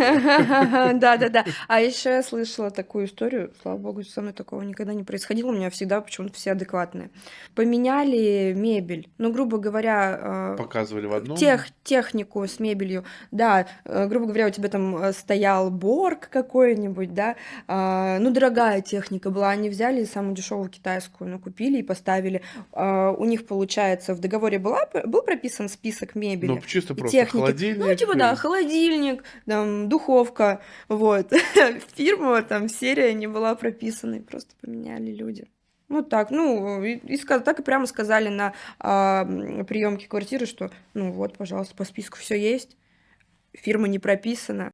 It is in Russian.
Да-да-да. А еще я слышала такую историю, слава богу, со мной такого никогда не происходило, у меня всегда почему-то все адекватные. Поменяли мебель, ну, грубо говоря, Показывали в тех одном. технику с мебелью. Да, грубо говоря, у тебя там, стоял Борг какой-нибудь, да, ну, дорогая техника была, они взяли самую дешевую китайскую, ну, купили и поставили. У них, получается, в договоре был прописан список Ну, мебели чисто и просто техники. Ну, холодильник. типа, да, холодильник, там, духовка, вот. Фирма, там, серия не была прописана, и просто поменяли люди. Ну так, ну, так и прямо сказали на приемке квартиры, что, ну вот, пожалуйста, по списку все есть, фирма не прописана.